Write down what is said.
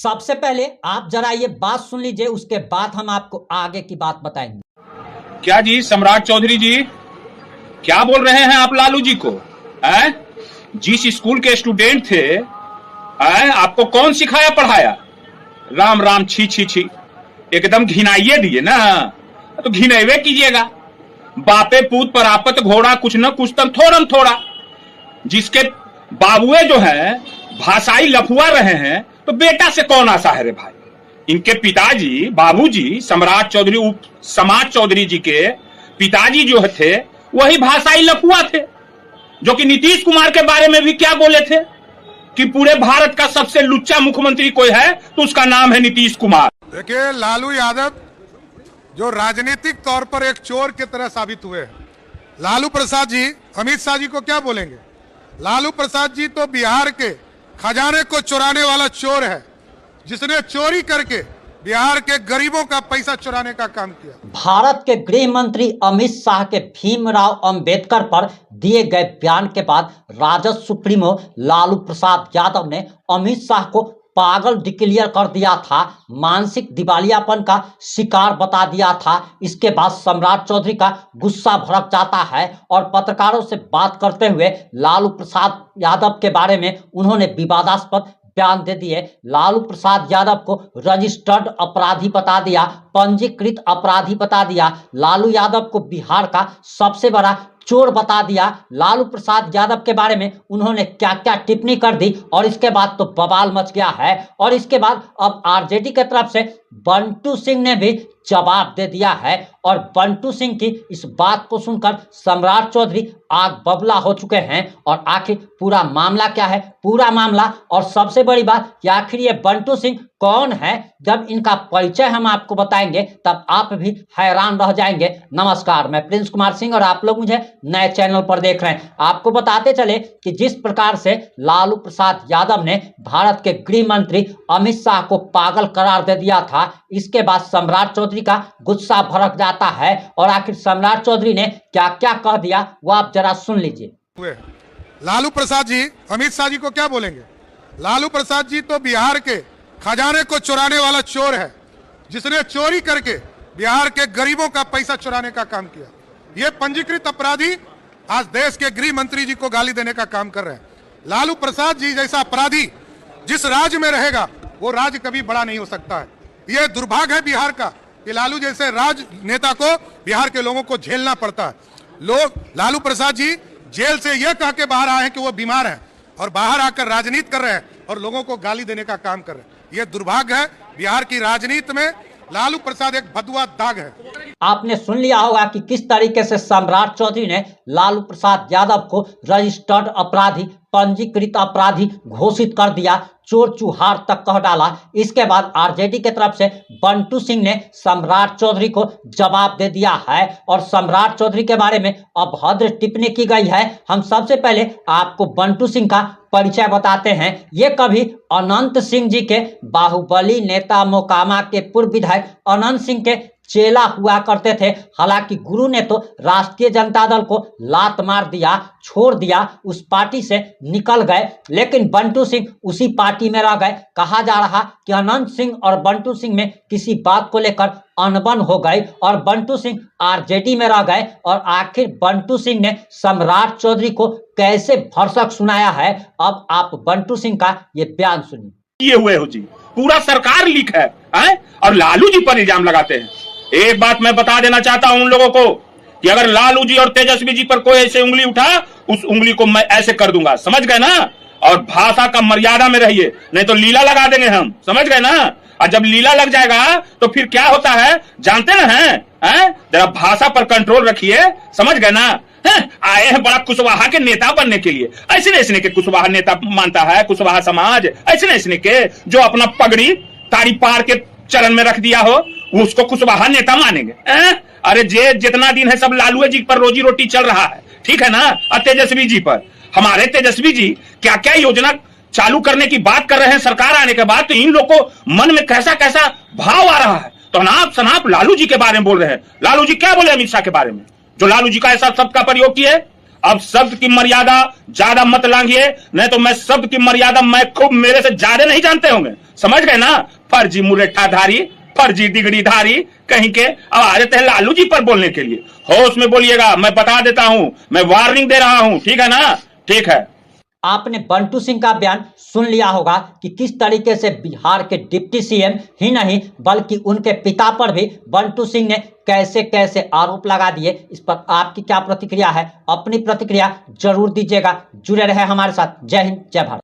सबसे पहले आप जरा ये बात सुन लीजिए, उसके बाद हम आपको आगे की बात बताएंगे। क्या जी सम्राट चौधरी जी, क्या बोल रहे हैं आप लालू जी को? जिस स्कूल के स्टूडेंट थे, आपको कौन सिखाया पढ़ाया? राम राम, छी छी छी, एकदम घिनाइए दिए ना, तो घिनैवे कीजिएगा। बापे पूत परापत घोड़ा, कुछ न कुछ तम थोड़म थोड़ा। जिसके बाबुए जो है भाषाई लफुआ रहे हैं, तो बेटा से कौन आशा है रे भाई? इनके पिताजी, बाबूजी सम्राट चौधरी, उप समाज चौधरी जी के पिताजी जो थे वही भाषाई लफुआ थे, जो कि नीतीश कुमार के बारे में भी क्या बोले थे कि पूरे भारत का सबसे लुच्चा मुख्यमंत्री कोई है तो उसका नाम है नीतीश कुमार। देखिए, लालू यादव जो राजनीतिक तौर पर एक चोर की तरह साबित हुए हैं। लालू प्रसाद जी अमित शाह जी को क्या बोलेंगे? लालू प्रसाद जी तो बिहार के खजाने को चुराने वाला चोर है, जिसने चोरी करके बिहार के गरीबों का पैसा चुराने का काम किया। भारत के गृह मंत्री अमित शाह के भीमराव अंबेडकर पर दिए गए बयान के बाद राजद सुप्रीमो लालू प्रसाद यादव ने अमित शाह को पागल डिक्लेयर कर दिया था, मानसिक दिवालियापन का शिकार बता दिया था। इसके बाद सम्राट चौधरी का गुस्सा भड़क जाता है और पत्रकारों से बात करते हुए लालू प्रसाद यादव के बारे में उन्होंने विवादास्पद बयान दे दिए। लालू प्रसाद यादव को रजिस्टर्ड अपराधी बता दिया, पंजीकृत अपराधी बता दिया। लालू यादव को बिहार का सबसे बड़ा चोर बता दिया। लालू प्रसाद यादव के बारे में उन्होंने क्या क्या टिप्पणी कर दी और इसके बाद तो बवाल मच गया है। और इसके बाद अब आरजेडी की तरफ से बंटू सिंह ने भी जवाब दे दिया है और बंटू सिंह की इस बात को सुनकर सम्राट चौधरी आग बबला हो चुके हैं। और आखिर पूरा मामला क्या है, पूरा मामला और सबसे बड़ी बात कि आखिर ये बंटू सिंह कौन है, जब इनका परिचय हम आपको बताएंगे तब आप भी हैरान रह जाएंगे। नमस्कार, मैं प्रिंस कुमार सिंह और आप लोग मुझे नए चैनल पर देख रहे हैं। आपको बताते चले कि जिस प्रकार से लालू प्रसाद यादव ने भारत के गृह मंत्री अमित शाह को पागल करार दे दिया था, इसके बाद सम्राट चौधरी का गुस्सा भड़क जाता है और आखिर सम्राट चौधरी ने क्या क्या कह दिया वो आप जरा सुन लीजिए। लालू प्रसाद जी अमित शाह जी को क्या बोलेंगे? लालू प्रसाद जी तो बिहार के खजाने को चुराने वाला चोर है, जिसने चोरी करके बिहार के गरीबों का पैसा चुराने का काम किया। ये पंजीकृत अपराधी आज देश के गृह मंत्री जी को गाली देने का काम कर रहे हैं। लालू प्रसाद जी जैसा अपराधी जिस राज्य में रहेगा वो राज्य कभी बड़ा नहीं हो सकता है। ये दुर्भाग्य है बिहार का कि लालू जैसे राजनेता को बिहार के लोगों को झेलना पड़ता है। लोग लालू प्रसाद जी जेल से यह कह के बाहर आए हैं कि वो बीमार हैं और बाहर आकर राजनीति कर रहे हैं और लोगों को गाली देने का काम कर रहे हैं। यह दुर्भाग्य है। बिहार की राजनीति में लालू प्रसाद एक भदुआ दाग है। आपने सुन लिया होगा कि किस तरीके से सम्राट चौधरी ने लालू प्रसाद यादव को रजिस्टर्ड अपराधी, पंजीकृत अपराधी घोषित कर दिया, चोर चुहार तक कह डाला। इसके बाद आरजेडी की तरफ से बंटू सिंह ने सम्राट चौधरी को जवाब दे दिया है और सम्राट चौधरी के बारे में अभद्र टिप्पणी की गई है। हम सबसे पहले आपको बंटू सिंह का परिचय बताते हैं। ये कभी अनंत सिंह जी के बाहुबली नेता मोकामा के पूर्व विधायक अनंत सिंह के चेला हुआ करते थे। हालांकि गुरु ने तो राष्ट्रीय जनता दल को लात मार दिया, छोड़ दिया, उस पार्टी से निकल गए, लेकिन बंटू सिंह उसी पार्टी में रह गए। कहा जा रहा कि अनंत सिंह और बंटू सिंह में किसी बात को लेकर अनबन हो गई और बंटू सिंह आरजेडी में रह गए। और आखिर बंटू सिंह ने सम्राट चौधरी को कैसे भरसक सुनाया है, अब आप बंटू सिंह का ये बयान सुनिए। ये हुए हो जी, पूरा सरकार लीक है, और लालू जी पर इल्जाम लगाते हैं। एक बात मैं बता देना चाहता हूं उन लोगों को कि अगर लालू जी और तेजस्वी जी पर कोई ऐसे उंगली उठा, उस उंगली को मैं ऐसे कर दूंगा, समझ गए ना? और भाषा का मर्यादा में रहिए, नहीं तो लीला लगा देंगे हम, समझ गए ना? और जब लीला लग जाएगा तो फिर क्या होता है जानते ना हैं? जरा भाषा पर कंट्रोल रखिए, समझ गए ना? आए हैं बड़ा कुशवाहा के नेता बनने के लिए। ऐसे ऐसे के कुशवाहा नेता मानता है कुशवाहा समाज, ऐसे ऐसे के जो अपना पगड़ी ताड़ी पार के चरण में रख दिया हो उसको कुशवाहा नेता मानेंगे? अरे जे जितना दिन है सब लालू जी पर रोजी रोटी चल रहा है, ठीक है ना? और तेजस्वी जी पर, हमारे तेजस्वी जी क्या क्या योजना चालू करने की बात कर रहे हैं सरकार आने के बाद, तो इन लोग को मन में कैसा कैसा भाव आ रहा है। तो अनाप शनाप लालू जी के बारे में बोल रहे हैं। लालू जी क्या बोले अमित शाह के बारे में, जो लालू जी का ऐसा शब्द का प्रयोग किए? अब शब्द की मर्यादा ज्यादा मत लांघिए, नहीं तो मैं शब्द की मर्यादा मैं खूब मेरे से ज्यादा नहीं जानते होंगे, समझ गए ना। फर्जी मुरेठाधारी, फर्जी दिगड़ीधारी कहीं के। अब आ जाते हैं लालू जी पर बोलने के लिए। होश में बोलिएगा, मैं बता देता हूं, मैं वार्निंग दे रहा हूं, ठीक है ना। ठीक है। आपने बंटू सिंह का बयान सुन लिया होगा कि किस तरीके से बिहार के डिप्टी सीएम ही नहीं बल्कि उनके पिता पर भी बंटू सिंह ने कैसे कैसे आरोप लगा दिए। इस पर आपकी क्या प्रतिक्रिया है? अपनी प्रतिक्रिया जरूर दीजिएगा। जुड़े रहे हमारे साथ। जय हिंद, जय भारत।